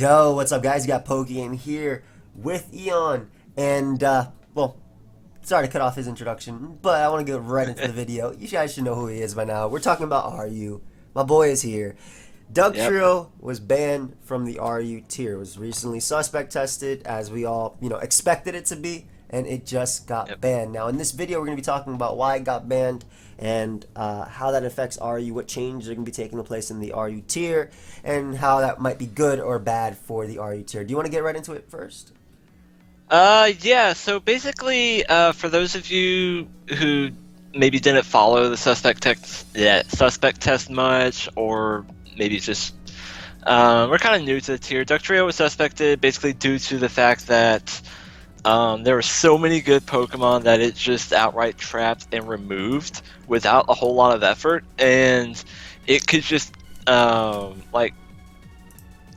Yo, what's up, guys? You got PokeaimMD here with Eon, and well, sorry to cut off his introduction, but I want to get right into the video. You guys should know who he is by now. We're talking about RU. My boy is here. Yep. Dugtrio was banned from the RU tier. It was recently suspect tested, as we all expected it to be, and it just got Yep. banned. Now, in this video, we're going to be talking about why it got banned and how that affects RU, what changes are going to be taking place in the RU tier, and how that might be good or bad for the RU tier. Do you want to get right into it first? Yeah, so basically, for those of you who maybe didn't follow the suspect test much, or maybe just we're kind of new to the tier, Dugtrio was suspected basically due to the fact that there were so many good Pokemon that it just outright trapped and removed without a whole lot of effort, and it could just like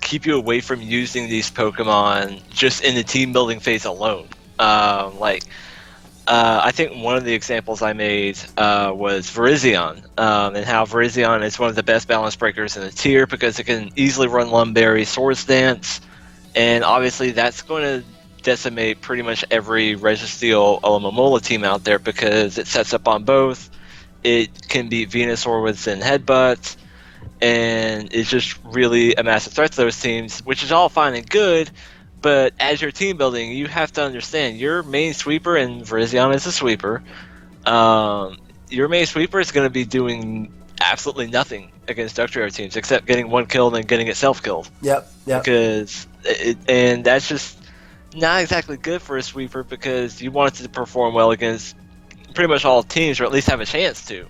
keep you away from using these Pokemon just in the team building phase alone. I think one of the examples I made was Virizion, and how Virizion is one of the best balance breakers in the tier because it can easily run Lumberry, Swords Dance, and obviously that's going to decimate pretty much every Registeel Alomomola team out there because it sets up on both. It can beat Venusaur with Zen Headbutt, and it's just really a massive threat to those teams, which is all fine and good. But as you're team building, you have to understand your main sweeper, and Virizion is a sweeper. Your main sweeper is going to be doing absolutely nothing against Dugtrio teams except getting one kill and then getting itself killed. Yep. And that's just not exactly good for a sweeper because you want it to perform well against pretty much all teams, or at least have a chance to.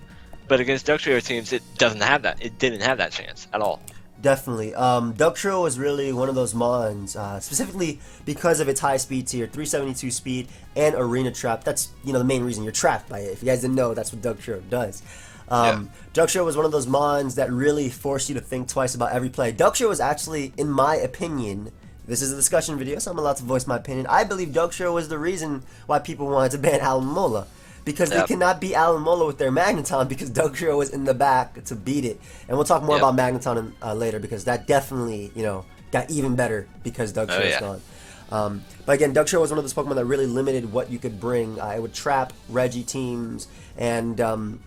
But against Dugtrio teams, it doesn't have that. It didn't have that chance at all. Definitely. Dugtrio was really one of those mons, specifically because of its high speed tier, 372 speed, and arena trap. That's the main reason you're trapped by it. If you guys didn't know, that's what Dugtrio does. Yeah. Dugtrio was one of those mons that really forced you to think twice about every play. Dugtrio was actually, in my opinion, this is a discussion video, so I'm allowed to voice my opinion. I believe Dugtrio was the reason why people wanted to ban Alomomola. Because they Yep. cannot beat Alomomola with their Magneton because Dugtrio was in the back to beat it. And we'll talk more Yep. about Magneton later because that definitely, got even better because Oh Dugtrio is yeah. gone. But again, Dugtrio was one of those Pokemon that really limited what you could bring. It would trap Reggie teams and on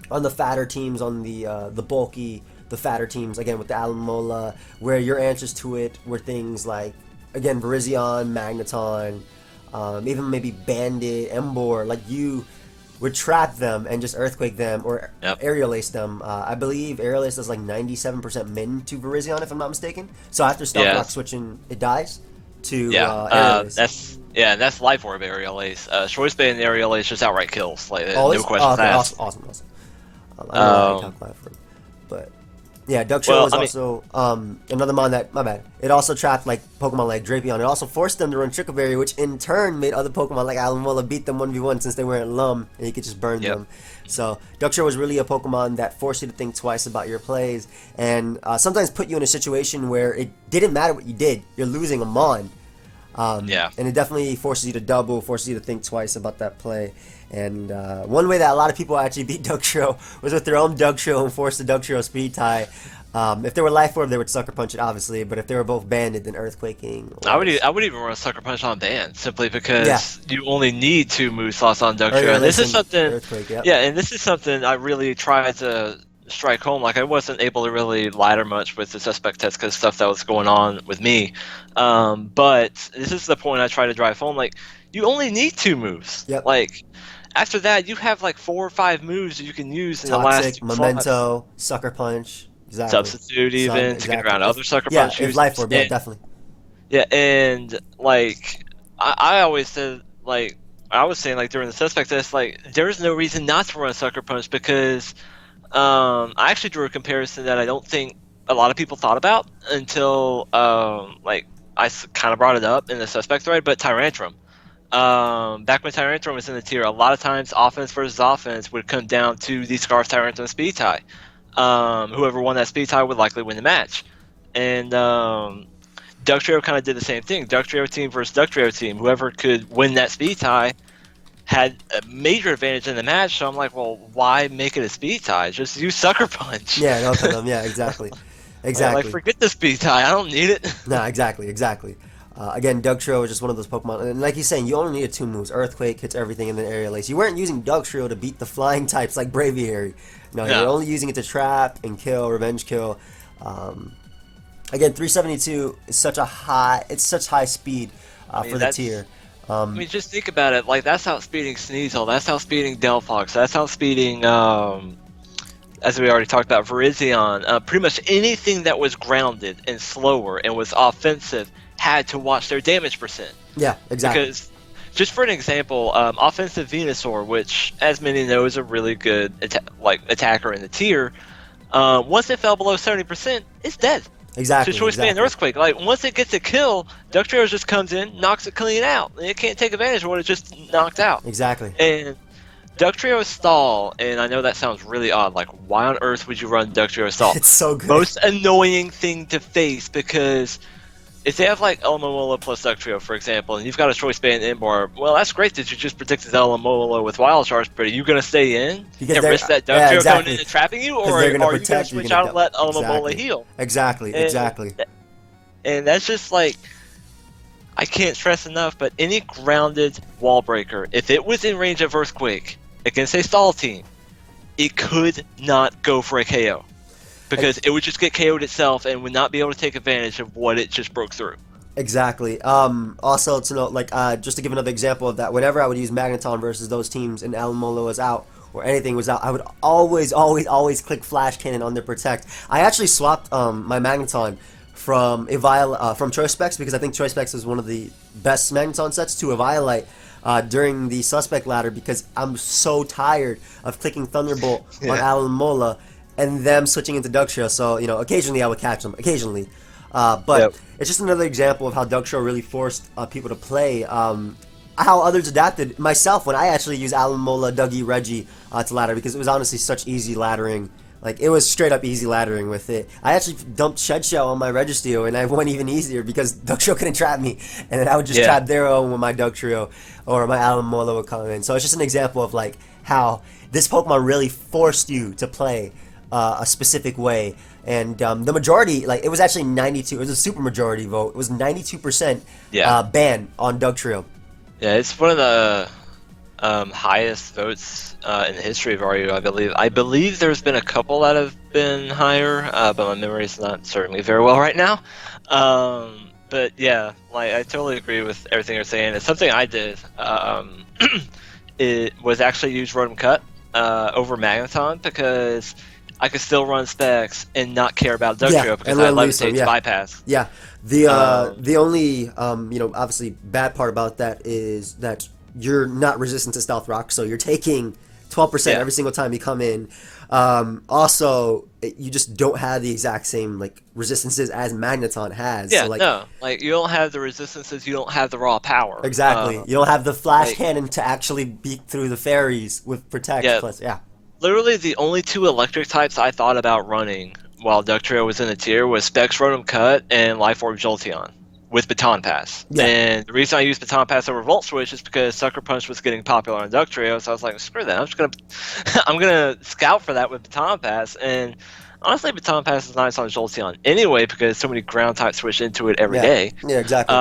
the fatter teams, on the bulky, the fatter teams, again with the Alomomola, where your answers to it were things like, again, Virizion, Magneton, even maybe Bandit, Emboar, like you would trap them and just Earthquake them or Yep. Aerial Ace them. I believe Aerial Ace does like 97% min to Virizion, if I'm not mistaken. So after Stealth Rock Yes. switching, it dies to Yeah. Aerial Ace. That's Life Orb Aerial Ace. Choice Band Aerial Ace just outright kills. Like no Always? Oh, questions okay, asked. awesome. I don't know how you Um, calculate for him. But yeah, Dugtrio well, was I mean, also another mon that, my bad, it also trapped like Pokemon like Drapion. It also forced them to run Trickle Berry, which in turn made other Pokemon like Alomomola beat them 1v1 since they weren't Lum and you could just burn yep. them. So Dugtrio was really a Pokemon that forced you to think twice about your plays and sometimes put you in a situation where it didn't matter what you did, you're losing a mon. Yeah. And it definitely forces you to double, forces you to think twice about that play. And one way that a lot of people actually beat Dugtrio was with their own Dugtrio and forced the Dugtrio speed tie. If they were Life Orb, they would Sucker Punch it, obviously. But if they were both banded, then Earthquaking. I would even run Sucker Punch on Band simply Yeah, because you only need two move slots on Dugtrio. Earlier And this is Listen, something, Earthquake, yep. yeah, and this is something I really tried to strike home. Like I wasn't able to really ladder much with the suspect test because stuff that was going on with me. But this is the point I try to drive home. Like you only need two moves. Yep. Like after that, you have like 4 or 5 moves that you can use in the last Toxic, 2 slots. Memento, Sucker Punch. Exactly. Substitute even to get Exactly. around other sucker Yeah, punch if Life uses. Orb, yeah, definitely. Yeah, and like I always said, like I was saying, like during the suspect test, like there's no reason not to run Sucker Punch because I actually drew a comparison that I don't think a lot of people thought about until like I kind of brought it up in the suspect thread. But Tyrantrum, back when Tyrantrum was in the tier, a lot of times offense versus offense would come down to the Scarf Tyrantrum speed tie. Whoever won that speed tie would likely win the match, and Dugtrio kind of did the same thing. Dugtrio team versus Dugtrio team. Whoever could win that speed tie had a major advantage in the match. So I'm like, well, why make it a speed tie? Just use Sucker Punch. Yeah, no, to them. Yeah, exactly. Exactly. Forget the speed tie. I don't need it. Nah, exactly, exactly. Again, Dugtrio is just one of those Pokemon, and like he's saying, you only needed two moves: Earthquake hits everything, and then Aerial Ace. You weren't using Dugtrio to beat the flying types like Braviary. No, you're No. only using it to trap and kill, revenge kill. Again, 372 is such a high. It's such high speed for the that's- tier. I mean, just think about it. Like, that's outspeeding Sneasel. That's outspeeding Delphox. That's outspeeding, as we already talked about, Virizion. Pretty much anything that was grounded and slower and was offensive had to watch their damage percent. Yeah, exactly. Because, just for an example, offensive Venusaur, which, as many know, is a really good attacker in the tier, once it fell below 70%, it's dead. Exactly. So choice band Earthquake. Like, once it gets a kill, Dugtrio just comes in, knocks it clean out. And it can't take advantage of what it just knocked out. Exactly. And Dugtrio Stall, and I know that sounds really odd. Like, why on earth would you run Dugtrio Stall? It's so good. Most annoying thing to face, because if they have like Elemomola plus Dugtrio, for example, and you've got a choice band Embar, well, that's great that you just predicted Elemomola with Wild Charge, but are you going to stay in and risk that Dugtrio coming in and trapping you, or are you going to switch out and let Elemomola heal? Exactly, exactly. And that's just like, I can't stress enough, but any grounded wall breaker, if it was in range of Earthquake against a stall team, it could not go for a KO. Because it would just get KO'd itself and would not be able to take advantage of what it just broke through. Exactly. Also, to note, like, just to give another example of that, whenever I would use Magneton versus those teams and Alamola was out or anything was out, I would always click Flash Cannon on their Protect. I actually swapped my Magneton from from Choice Specs, because I think Choice Specs is one of the best Magneton sets, to Eviolite during the Suspect ladder, because I'm so tired of clicking Thunderbolt on Alamola and them switching into Dugtrio. So, you know, occasionally I would catch them, occasionally. But it's just another example of how Dugtrio really forced people to play. How others adapted. Myself, when I actually used Alamola, Dougie, Reggie to ladder, because it was honestly such easy laddering. Like, it was straight up easy laddering with it. I actually dumped Shed Shell on my Registeel, and I went even easier because Dugtrio couldn't trap me. And then I would just trap their own with my Dugtrio, or my Alamola would come in. So it's just an example of, like, how this Pokemon really forced you to play a specific way. And the majority, like, it was actually 92. It was a super majority vote. It was 92% ban on Dugtrio. Yeah, it's one of the highest votes in the history of RU, I believe. I believe there's been a couple that have been higher, but my memory is not serving me very well right now. But yeah, like, I totally agree with everything you're saying. It's something I did. It was actually use Rotom Cut over Magneton, because I could still run specs and not care about Dugtrio because I levitate bypass. Yeah, the only you know, obviously bad part about that is that you're not resistant to Stealth Rock, so you're taking 12% every single time you come in. Also, you just don't have the exact same, like, resistances as Magneton has. Yeah, so, like, no, like, you don't have the resistances, you don't have the raw power. Exactly, you don't have the Flash Cannon to actually beat through the fairies with Protect. Literally, the only two electric types I thought about running while Dugtrio was in the tier was Specs Rotom Cut and Life Orb Jolteon with Baton Pass. Yeah. And the reason I used Baton Pass over Volt Switch is because Sucker Punch was getting popular on Dugtrio, so I was like, screw that, I'm gonna scout for that with Baton Pass. And honestly, Baton Pass is nice on Jolteon anyway, because so many ground types switch into it every day. Yeah, exactly.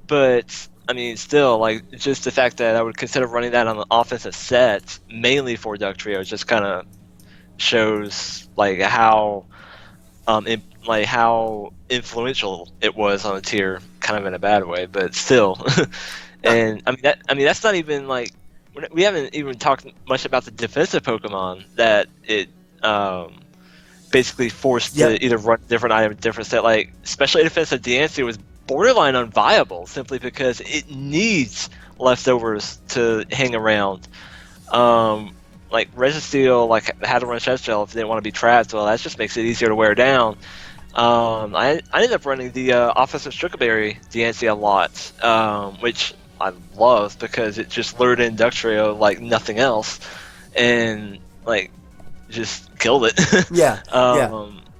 But I mean, still, like, just the fact that I would consider running that on the offensive set mainly for Dugtrio just kind of shows, like, how how influential it was on the tier, kind of in a bad way, but still. And I mean that's not even, like, we haven't even talked much about the defensive Pokemon that it basically forced to either run different item, different set. Like, especially defensive Diancie was borderline unviable simply because it needs leftovers to hang around. Like, Registeel, like, had to run Shed Shell if they didn't want to be trapped. Well, that just makes it easier to wear down. I ended up running the Offensive Strookaberry Diancie a lot, which I love because it just lured in Dugtrio like nothing else, and, like, just killed it.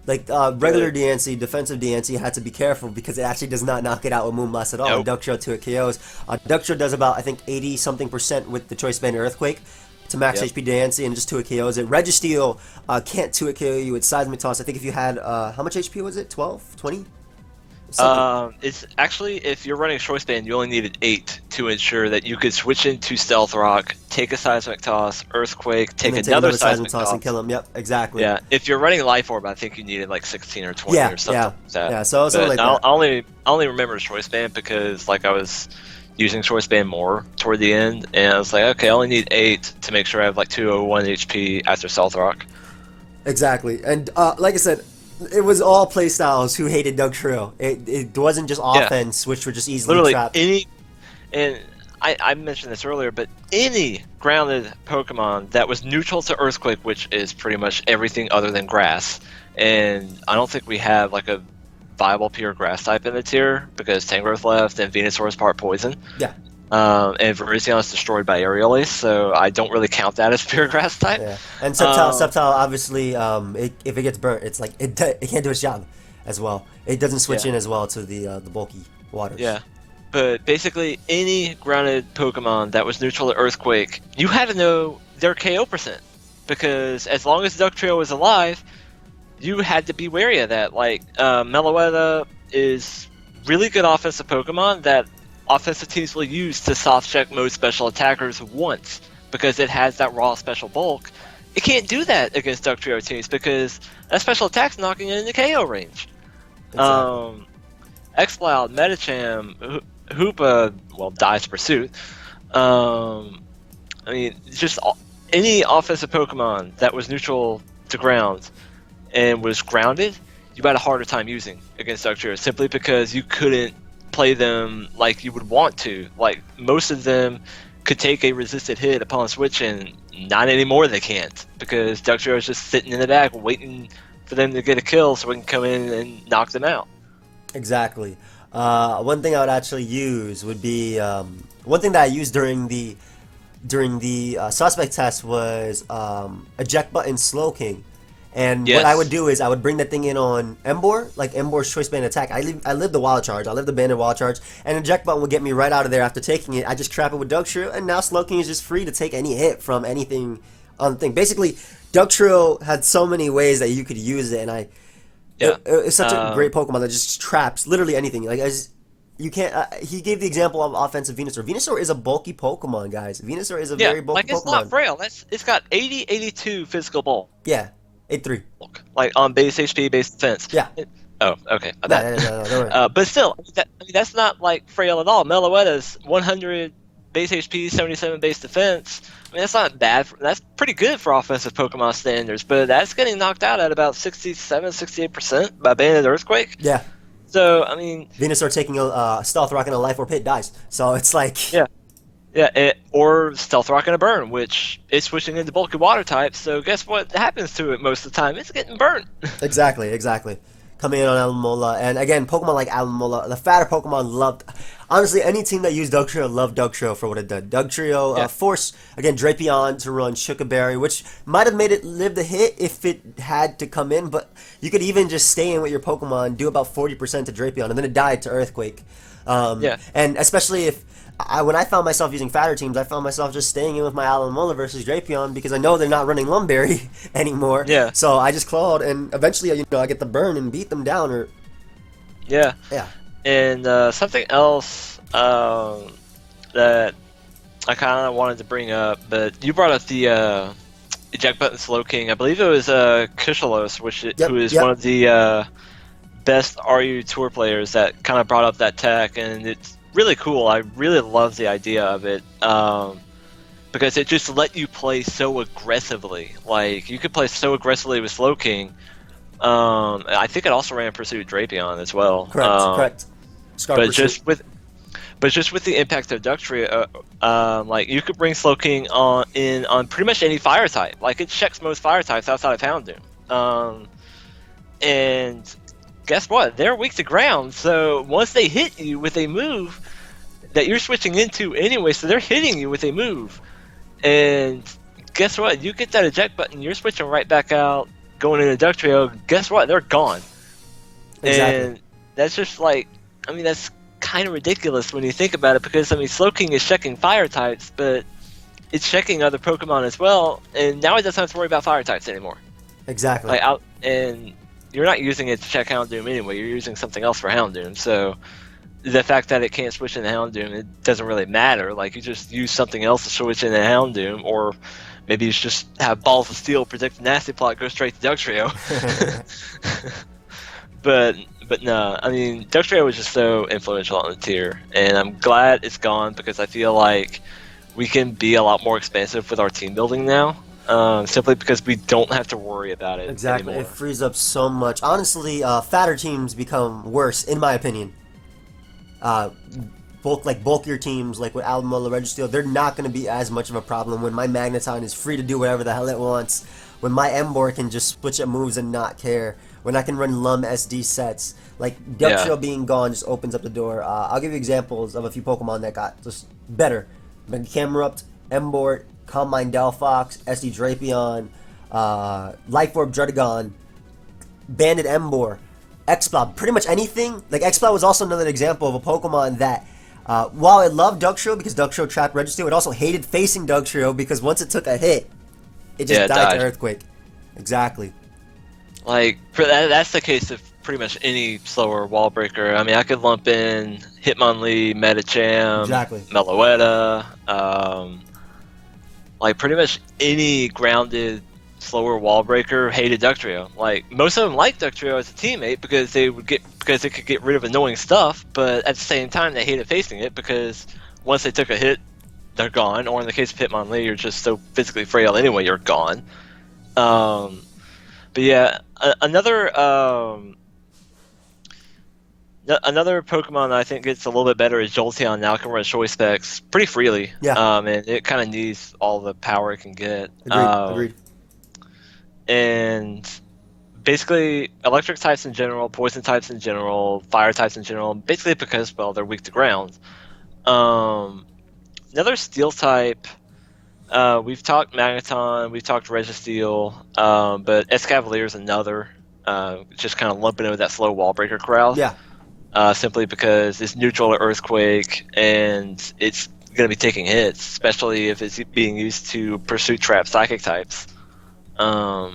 Like, regular Diancie, defensive Diancie had to be careful because it actually does not knock it out with Moonblast at all. Nope. Dugtrio 2 it KOs. Dugtrio does about, I think, 80-something% with the Choice Band Earthquake. to max Yep. HP Dancy and just 2 KOs it. Registeel can't 2 KO you with Seismic Toss. I think if you had, how much HP was it? 12? 20? Something. It's actually, if you're running Choice Band, you only needed 8 to ensure that you could switch into Stealth Rock, take a Seismic Toss, Earthquake, take And then another Seismic Toss and kill him. Yep, exactly. Yeah, if you're running Life Orb, I think you needed like 16 or 20 Yeah, or something like that. yeah, so something like that. I only remember Choice Band because like I was using Choice Band more toward the end, and I was like, okay, I only need 8 to make sure I have like 201 HP after Stealth Rock. Exactly, and like I said, it was all playstyles who hated Dugtrio. It wasn't just offense, which were just easily Literally trapped. and I mentioned this earlier, but any grounded Pokemon that was neutral to Earthquake, which is pretty much everything other than Grass, and I don't think we have like a viable pure Grass type in the tier because Tangrowth left and Venusaur is part Poison. Yeah. And Virizion is destroyed by Aerial Ace, so I don't really count that as pure Grass type. Yeah, and Sceptile obviously, if it gets burnt, it's like it can't do its job as well. It doesn't switch in as well to the bulky waters. Yeah, but basically any grounded Pokemon that was neutral to Earthquake, you had to know their KO percent because as long as Dugtrio was alive, you had to be wary of that. Like Meloetta is really good offensive Pokemon that offensive teams will use to soft check most special attackers once because it has that raw special bulk. It can't do that against Dugtrio teams because that special attack's knocking it into KO range. Exactly. Exploud, Medicham, Hoopa, well, Dies Pursuit. I mean, just any offensive Pokemon that was neutral to ground and was grounded, you had a harder time using against Dugtrio simply because you couldn't play them like you would want to. Like most of them could take a resisted hit upon switch, and not anymore they can't because Dugtrio is just sitting in the back waiting for them to get a kill so we can come in and knock them out. Exactly. One thing I would actually use would be one thing that I used during the suspect test was eject button Slowking. And what I would do is I would bring that thing in on Emboar, like Emboar's Choice Band attack. I live the Wild Charge. I live the Banded Wild Charge. And Eject Button would get me right out of there after taking it. I just trap it with Dugtrio, and now Slowking is just free to take any hit from anything on the thing. Basically, Dugtrio had so many ways that you could use it, and it's such a great Pokemon that just traps literally anything. Like you can't. He gave the example of offensive Venusaur. Venusaur is a bulky Pokemon, guys. Venusaur is a very bulky Pokemon. It's not frail. It's got 80, 82 physical bulk. Yeah. 8-3. Like on base HP, base defense. Yeah. Okay. No. But still, that's not like frail at all. Meloetta's 100 base HP, 77 base defense. I mean, that's not bad. That's pretty good for offensive Pokemon standards, but that's getting knocked out at about 67, 68% by Banded Earthquake. Yeah. So, I mean... Venusaur taking a Stealth Rock and a Life Orb hit dies. So it's like... Yeah. Yeah, or Stealth Rock and a Burn, which is switching into bulky water types, so guess what happens to it most of the time? It's getting burnt. Exactly. Coming in on Alomola, and again, Pokemon like Alomola, the fatter Pokemon loved... Honestly, any team that used Dugtrio loved Dugtrio for what it did. Dugtrio forced, again, Drapion to run Shuka Berry, which might have made it live the hit if it had to come in, but you could even just stay in with your Pokemon, do about 40% to Drapion, and then it died to Earthquake. And especially if... when I found myself using fatter teams, I found myself just staying in with my Alomola versus Drapion because I know they're not running Lumberry anymore. Yeah. So I just clawed, and eventually, I get the burn and beat them down. Yeah. Yeah. And something else that I kind of wanted to bring up, but you brought up the eject button Slowking. I believe it was Kushalos, who is one of the best RU Tour players that kind of brought up that tech, and it's really cool. I really love the idea of it because it just let you play so aggressively. Like you could play so aggressively with Slowking. I think it also ran Pursuit Drapion as well. Correct. But just with the impact of Dugtrio, like you could bring Slowking on pretty much any fire type. Like it checks most fire types outside of Houndoom. And guess what? They're weak to ground, so once they hit you with a move that you're switching into anyway, so they're hitting you with a move. And guess what? You get that eject button, you're switching right back out, going into Dugtrio, guess what? They're gone. Exactly. And that's just like, I mean, that's kind of ridiculous when you think about it because, I mean, Slowking is checking fire types, but it's checking other Pokemon as well, and now it doesn't have to worry about fire types anymore. Exactly. Like out, and you're not using it to check Houndoom anyway. You're using something else for Houndoom. So the fact that it can't switch into Houndoom, it doesn't really matter. Like you just use something else to switch into Houndoom, or maybe you just have Balls of Steel predict Nasty Plot, go straight to Dugtrio. But no, I mean Dugtrio was just so influential on the tier, and I'm glad it's gone because I feel like we can be a lot more expansive with our team building now. Simply because we don't have to worry about it Exactly. anymore. It frees up so much. Honestly, fatter teams become worse, in my opinion. Bulkier teams, like with Alomola Registeel, they're not going to be as much of a problem when my Magneton is free to do whatever the hell it wants. When my Emboar can just switch up moves and not care. When I can run Lum SD sets. Like, Dugtrio being gone just opens up the door. I'll give you examples of a few Pokemon that got just better. Camerupt, Emboar, Calm Mind Delphox, SD Drapion, Life Orb Druddigon, Banded Emboar, Exploud, pretty much anything. Like, Exploud was also another example of a Pokemon that, while it loved Dugtrio because Dugtrio trapped Registeel, it also hated facing Dugtrio because once it took a hit, it just died to Earthquake. Exactly. Like, that's the case of pretty much any slower wall breaker. I mean, I could lump in Hitmonlee, Medicham, Meloetta, like pretty much any grounded slower wall breaker hated Dugtrio. Like most of them liked Dugtrio as a teammate because it could get rid of annoying stuff, but at the same time they hated facing it because once they took a hit, they're gone. Or in the case of Hitmonlee, you're just so physically frail anyway, you're gone. But yeah, another Pokemon that I think gets a little bit better is Jolteon. Now it can run Choice Specs pretty freely. Yeah. And it kind of needs all the power it can get. Agreed. And basically, electric types in general, poison types in general, fire types in general, basically because, well, they're weak to ground. Another steel type, we've talked Magneton, we've talked Registeel, but Escavalier is another, just kind of lumping in with that slow wall breaker crowd. Yeah. Simply because it's neutral to Earthquake, and it's going to be taking hits, especially if it's being used to pursuit trap Psychic types. But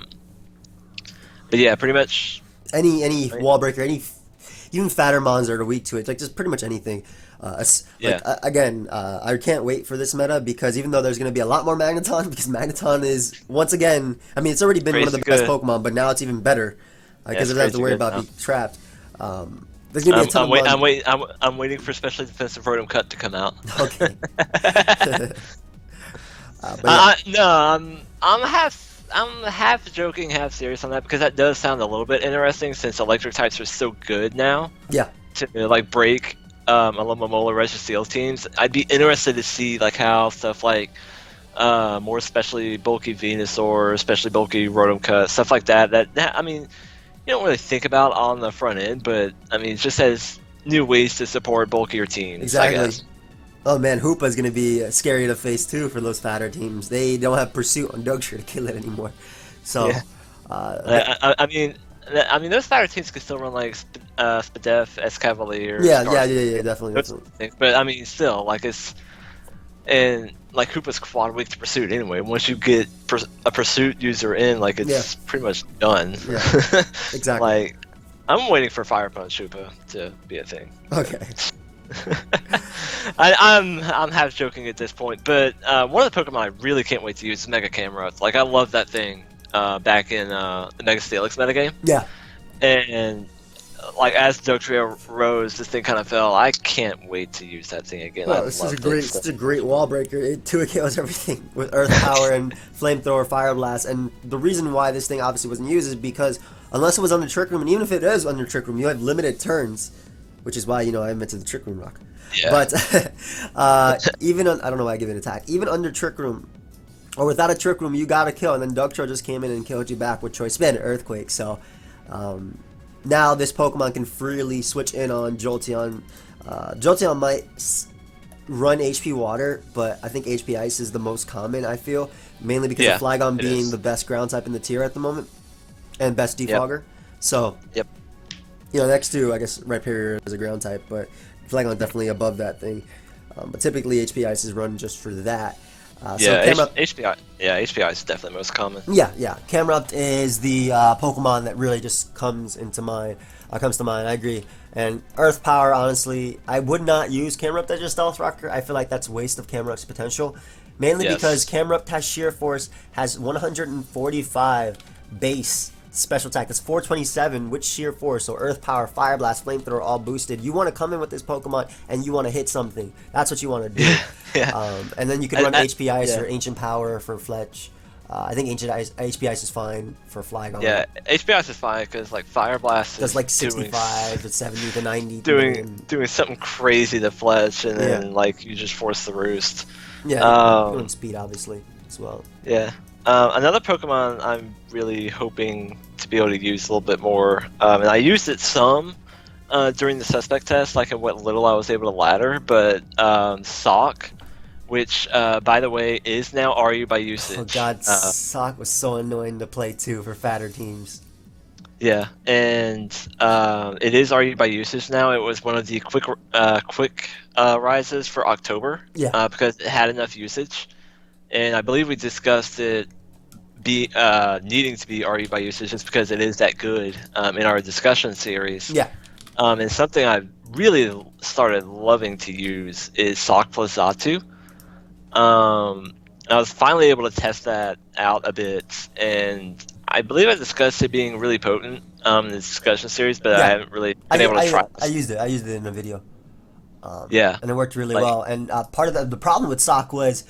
yeah, pretty much any wall breaker, even fatter mons are weak to it. Like just pretty much anything. Again, I can't wait for this meta because even though there's going to be a lot more Magneton, because Magneton is once again, I mean, it's already been one of the best Pokemon, but now it's even better because it doesn't have to worry about being trapped. There's gonna be a ton of I'm waiting for Specially Defensive Rotom Cut to come out. Okay. I'm half joking, half serious on that because that does sound a little bit interesting since electric types are so good now. Yeah. To like break Alomola Registeel teams, I'd be interested to see like how stuff like more especially bulky Venusaur, especially bulky Rotom Cut, stuff like that. That I mean, you don't really think about on the front end, but I mean, it just has new ways to support bulkier teams. Exactly. I guess. Oh man, Hoopa's going to be scary to face too for those fatter teams. They don't have Pursuit on Dugtrio to kill it anymore. So, yeah. I mean, those fatter teams could still run like Spadef, Escavalier. Yeah, definitely. But I mean, still, like Hoopa's quad weak to Pursuit anyway. Once you get a Pursuit user in, like it's pretty much done. Yeah, exactly. Like, I'm waiting for Fire Punch Hoopa to be a thing. Okay. I'm half joking at this point, but one of the Pokemon I really can't wait to use is Mega Camerupt. Like I love that thing back in the Mega Steelix metagame. Yeah. And like as Dugtrio rose, this thing kind of fell. I can't wait to use that thing again. Well, it's such a great wall breaker. It 2 KOs everything with Earth Power and Flamethrower, Fire Blast. And the reason why this thing obviously wasn't used is because unless it was under Trick Room, and even if it is under Trick Room, you have limited turns. Which is why, I invented the Trick Room Rock. Yeah. But even I don't know why I give it attack. Even under Trick Room, or without a Trick Room, you got to kill. And then Dugtrio just came in and killed you back with Choice Spin, Earthquake. So now this Pokemon can freely switch in on Jolteon. Jolteon might run HP Water, but I think HP Ice is the most common, I feel. Mainly because of Flygon being the best ground type in the tier at the moment. And best Defogger. Yep. So... Yep. Next to, I guess, Rhyperior is a ground type, but Flygon definitely above that thing. But typically, HP Ice is run just for that. So Camerupt, HPI. Yeah, HPI is definitely most common. yeah, Camerupt is the Pokemon that really just comes into mind. Comes to mind. I agree. And Earth Power, honestly, I would not use Camerupt as your Stealth Rocker. I feel like that's waste of Camerupt's potential, mainly because Camerupt has Sheer Force, has 145 base special attack. That's 427 with Sheer Force. So Earth Power, Fire Blast, Flamethrower, all boosted. You want to come in with this Pokemon and you want to hit something. That's what you want to do. And then you can run HP Ice or Ancient Power for Fletch. I think HP Ice is fine for Flygon. Yeah, HP Ice is fine because like Fire Blast does like 65 to 70 to 90. Doing something crazy to Fletch, and then like you just force the roost. Yeah, doing speed obviously as well. Yeah. Another Pokemon I'm really hoping to be able to use a little bit more, and I used it some during the suspect test, like in what little I was able to ladder, but Sock, which, by the way, is now RU by usage. Oh god, Sock was so annoying to play too for fatter teams. Yeah, and it is RU by usage now. It was one of the quick rises for October, because it had enough usage, and I believe we discussed it needing to be RU by usage just because it is that good in our discussion series. Yeah. And something I really started loving to use is Sock plus Zatu. I was finally able to test that out a bit, and I believe I discussed it being really potent in the discussion series, but I haven't really been able to try it. I used it in a video. And it worked really well. And part of the problem with Sock was,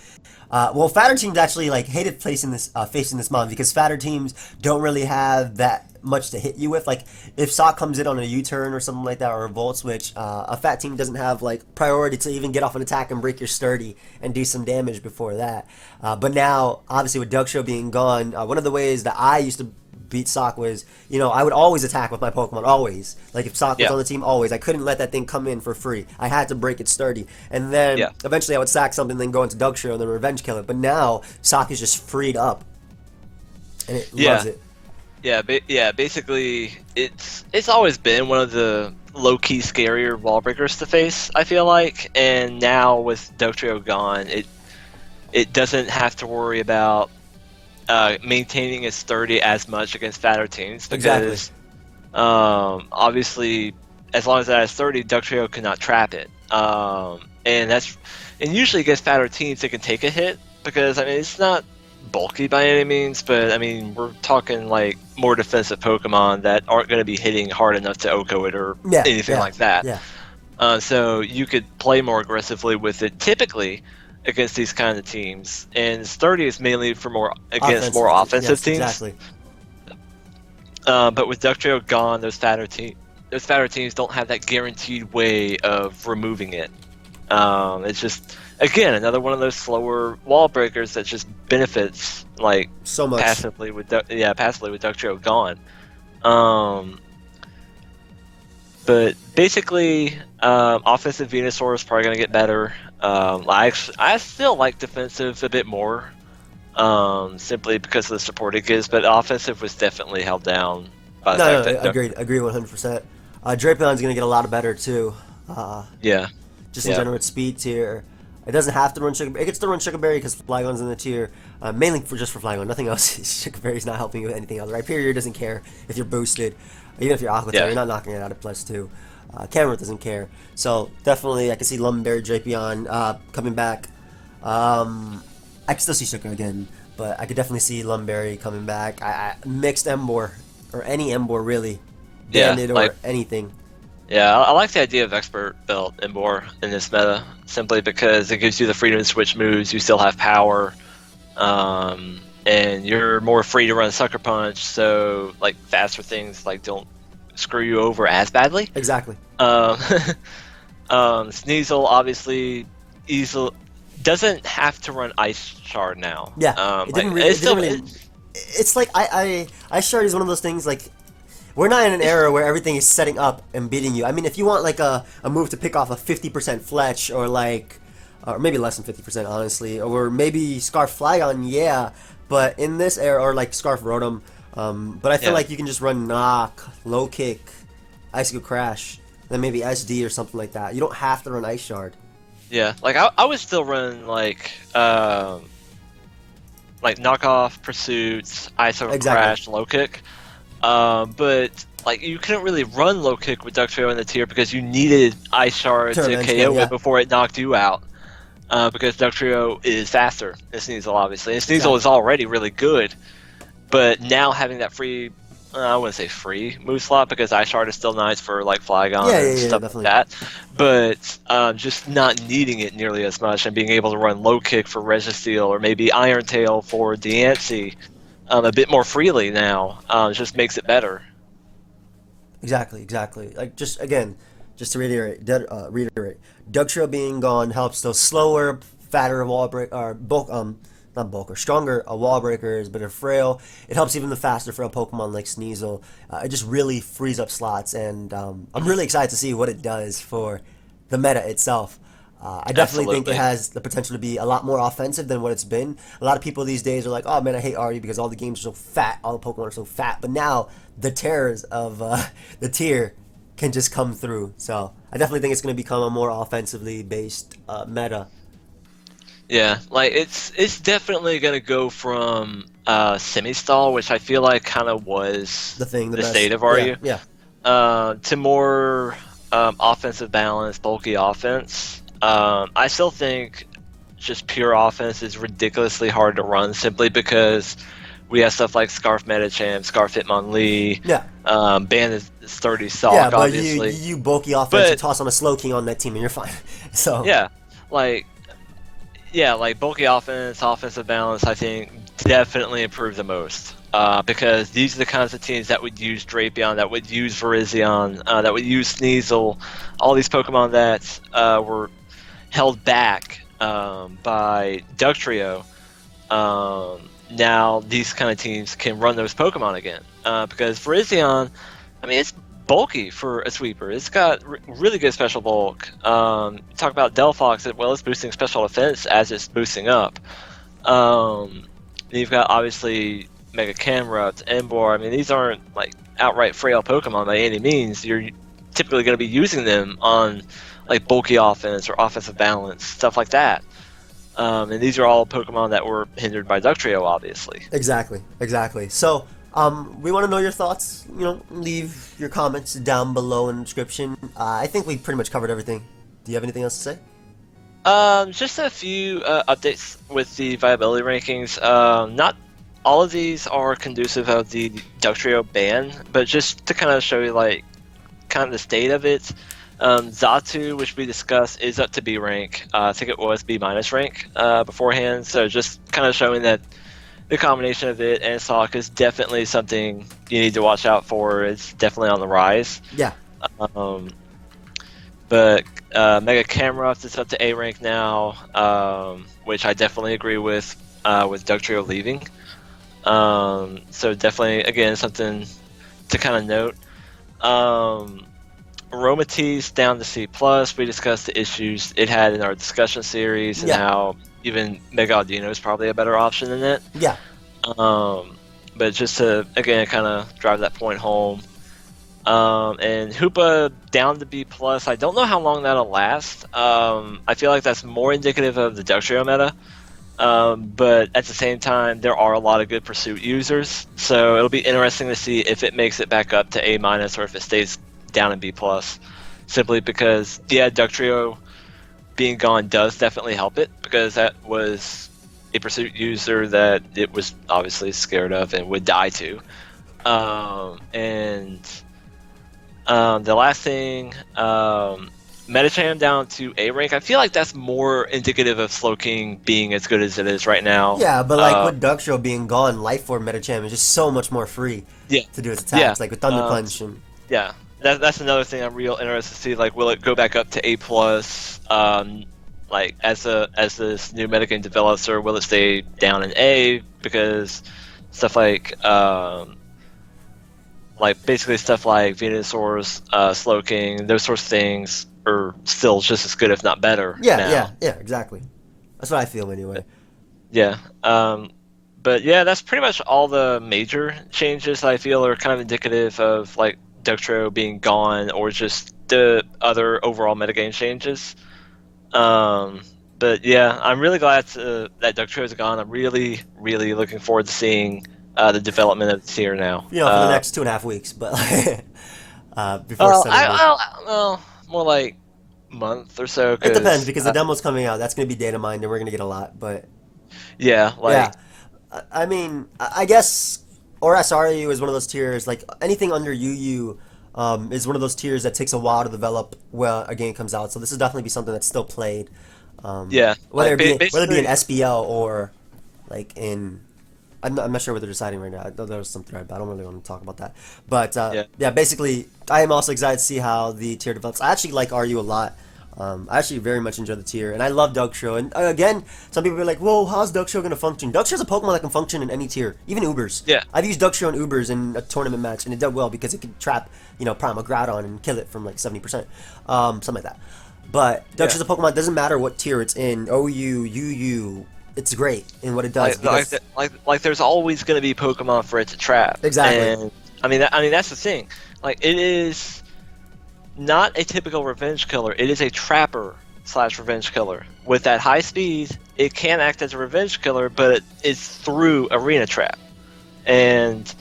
fatter teams actually like hated facing this mon because fatter teams don't really have that much to hit you with. Like if Sock comes in on a U-turn or something like that, or a Volt Switch, a fat team doesn't have like priority to even get off an attack and break your sturdy and do some damage before that. But now, obviously with Dugtrio being gone, one of the ways that I used to beat Sock was, I would always attack with my Pokemon, always. Like if Sock was on the team, always. I couldn't let that thing come in for free. I had to break it sturdy. And then eventually I would sack something, then go into Dugtrio and then revenge kill it. But now Sock is just freed up. And it loves it. Basically, it's always been one of the low-key scarier wall breakers to face, I feel like. And now with Dugtrio gone, it doesn't have to worry about maintaining its sturdy as much against fatter teams because obviously as long as it has 30, Dugtrio cannot trap it, and usually against fatter teams it can take a hit because it's not bulky by any means, but we're talking like more defensive Pokemon that aren't going to be hitting hard enough to OHKO it or anything like that. So you could play more aggressively with it typically against these kind of teams, and sturdy is mainly for more offensive teams. Exactly. But with Dugtrio gone, those fatter teams don't have that guaranteed way of removing it. It's just again another one of those slower wall breakers that just benefits like so much passively with Dugtrio gone. But basically, offensive Venusaur is probably going to get better. I still like defensive a bit more, simply because of the support it gives, but offensive was definitely held down by the fact that... Agree 100%. Drapion is going to get a lot better, too. Just in general, its speed tier. It doesn't have to run Sugar Berry. It gets to run Sugar Berry because Flygon's in the tier, mainly just for Flygon. Nothing else. Sugar Berry's not helping you with anything else. Rhyperior doesn't care if you're boosted. Even if you're Aqua Tail, you're not knocking it out at +2. Camerupt doesn't care. So definitely, I can see Lumberry, Drapion coming back. I can still see Sugar again, but I could definitely see Lumberry coming back. Mixed Emboar, or any Emboar really. Banded or anything. Yeah, I like the idea of Expert Belt Emboar in this meta, simply because it gives you the freedom to switch moves, you still have power, and you're more free to run Sucker Punch, so like faster things like don't screw you over as badly. Exactly. Sneasel obviously doesn't have to run Ice Shard now. Yeah, it's like Ice Shard is one of those things like we're not in an era where everything is setting up and beating you. If you want like a move to pick off a 50% Fletch or maybe less than 50% honestly, or maybe Scarf Flygon, but in this era, or like Scarf Rotom, but I feel like you can just run Knock, Low Kick, Icicle Crash, then maybe SD or something like that. You don't have to run Ice Shard. Yeah, like I would still run like like knockoff, pursuits, ISO, Exactly. crash, low kick. But like you couldn't really run low kick with Dugtrio in the tier because you needed Ice Shard to Revenge KO kill, yeah. it before it knocked you out. Because Dugtrio is faster than Sneasel, obviously. And Sneasel Exactly. is already really good, but now having that free, I wouldn't say free move slot because Ice Shard is still nice for like Flygon and stuff Definitely. like that. But just not needing it nearly as much and being able to run low kick for Registeel or maybe Iron Tail for Diancie a bit more freely now just makes it better. Exactly. Like just again, just to reiterate, Dugtrio being gone helps those slower, fatter wall break or bulk not bulker, stronger wall breakers, but are frail. It helps even the faster frail Pokemon like Sneasel. It just really frees up slots, and I'm really excited to see what it does for the meta itself. I definitely think it Absolutely. has the potential to be a lot more offensive than what it's been. A lot of people these days are like, "Oh man, I hate RU because all the games are so fat, all the Pokemon are so fat." But now the terrors of the tier can just come through. So I definitely think it's going to become a more offensively based meta. Yeah, like it's definitely gonna go from semi-stall, which I feel like kind of was The thing, the the state best, of yeah, RU, yeah, to more offensive balance, bulky offense. I still think just pure offense is ridiculously hard to run simply because we have stuff like Scarf Medicham, Scarf Hitmonlee, yeah, Ban is Sturdy yeah. Sock, But obviously. you bulky offense, you But toss on a slow king on that team, and you're fine. So yeah, like like bulky offense, offensive balance, I think definitely improve the most. Because these are the kinds of teams that would use Drapion, that would use Virizion, that would use Sneasel, all these Pokemon that were held back by Dugtrio. Now these kind of teams can run those Pokemon again. Because Virizion, I mean, it's bulky for a sweeper. It's got really good special bulk. Talk about Delphox as well as boosting special defense as it's boosting up. You've got obviously Mega Camrupt, Embor. I mean, these aren't like outright frail Pokemon by any means. You're typically going to be using them on like bulky offense or offensive balance, stuff like that. And these are all Pokemon that were hindered by Dugtrio, obviously. exactly. So, we want to know your thoughts. You know, leave your comments down below in the description. I think we pretty much covered everything. Do you have anything else to say? Just a few updates with the viability rankings. Not all of these are conducive of the Dugtrio ban, but just to kind of show you like kind of the state of it. Zatu, which we discussed, is up to B rank. I think it was B minus rank beforehand. So just kind of showing that the combination of it and Sock is definitely something you need to watch out for. It's definitely on the rise. Yeah. Um, but Mega Camrupt is up to A rank now, which I definitely agree with Dugtrio leaving. So definitely, again, something to kind of note. Aromatisse down to C+. We discussed the issues it had in our discussion series and Yeah. how even Mega Audino is probably a better option than it. Yeah. But just to, again, kind of drive that point home. And Hoopa down to B+. I don't know how long that'll last. I feel like that's more indicative of the Dugtrio meta. But at the same time, there are a lot of good Pursuit users. So it'll be interesting to see if it makes it back up to A- or if it stays down in B+. Simply because, yeah, Dugtrio being gone does definitely help it, because that was a Pursuit user that it was obviously scared of and would die to. The last thing, Medicham down to A rank. I feel like that's more indicative of Slowking being as good as it is right now. Yeah, but like with Dugtrio being gone, Life Form Medicham is just so much more free Yeah, to do its attacks, yeah, like with Thunder Punch and yeah. That's another thing I'm real interested to see. Like, will it go back up to A plus? Like as this new metagame develops, or will it stay down in A? Because stuff like basically stuff like Venusaur's, Slowking, those sorts of things are still just as good, if not better. now. yeah, exactly. That's what I feel anyway. Yeah. But yeah, that's pretty much all the major changes I feel are kind of indicative of like Dugtrio being gone, or just the other overall metagame changes. But But yeah, I'm really glad that Dugtrio is gone. I'm really, really looking forward to seeing the development of the tier now. You know, for the next 2.5 weeks, but before setting it. Well, more like month or so. It depends Cause because the demo's coming out. That's going to be data mined, and we're going to get a lot. But yeah, like yeah, I mean, I guess ORAS RU is one of those tiers. Like anything under UU is one of those tiers that takes a while to develop when a game comes out. So this is definitely be something that's still played. yeah, Whether like, it be in SBL or like in. I'm not sure what they're deciding right now. I know there was some thread, but I don't really want to talk about that. But yeah, basically, I am also excited to see how the tier develops. I actually like RU a lot. I actually very much enjoy the tier, and I love Dugtrio. And again, some people are like, "Whoa, how's Dugtrio going to function?" Dugtrio's a Pokemon that can function in any tier, even Ubers. Yeah. I've used Dugtrio in Ubers in a tournament match, and it did well because it could trap, Primal Groudon and kill it from like 70%, something like that. But Dugtrio's a Pokemon. It doesn't matter what tier it's in, OU, UU. It's great in what it does. Like there's always going to be Pokemon for it to trap. Exactly. And I mean that's the thing. Like it is not a typical revenge killer. It is a trapper / revenge killer. With that high speed, it can act as a revenge killer, but it's through arena trap. And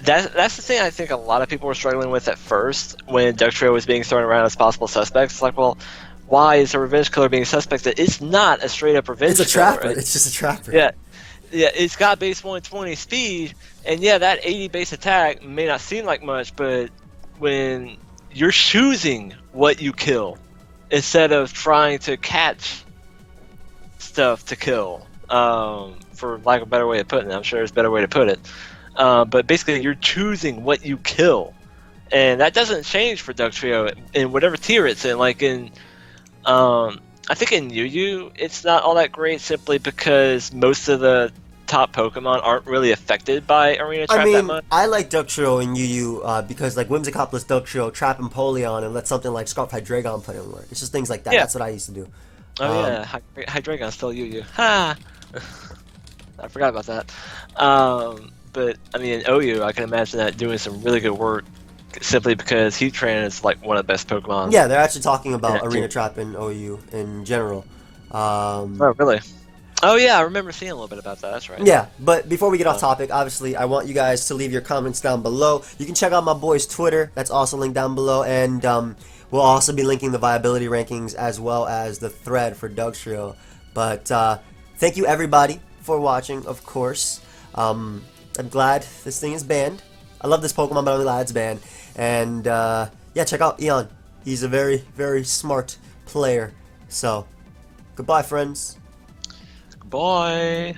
that's the thing I think a lot of people were struggling with at first when Dugtrio was being thrown around as possible suspects. It's like, well, why is a revenge killer being suspected? It's not a straight up revenge killer. It's a trapper. Right? It's just a trapper. Yeah, it's got base 120 speed, and yeah, that 80 base attack may not seem like much, but when you're choosing what you kill instead of trying to catch stuff to kill, for lack of a better way of putting it, I'm sure there's a better way to put it, but basically you're choosing what you kill, and that doesn't change for Dugtrio in whatever tier it's in. Like in I think in UU it's not all that great simply because most of the top Pokemon aren't really affected by Arena Trap that much. I like Dugtrio in UU because like Whimsicopolis Dugtrio, Trap Empoleon, and let something like Scarf Hydreigon put in work. It's just things like that. Yeah. That's what I used to do. Oh yeah, Hydreigon's still UU. Ha! I forgot about that. But I mean in OU I can imagine that doing some really good work simply because Heatran is like one of the best Pokemon. Yeah, they're actually talking about Arena Trap in OU in general. Oh, really? Oh, yeah, I remember seeing a little bit about that. That's right. Yeah, but before we get off topic, obviously, I want you guys to leave your comments down below. You can check out my boy's Twitter. That's also linked down below. And we'll also be linking the viability rankings as well as the thread for Dugtrio. But thank you, everybody, for watching, of course. I'm glad this thing is banned. I love this Pokemon, but I'm glad it's banned. And yeah, check out Eon. He's a very, very smart player. So, goodbye, friends. Goodbye.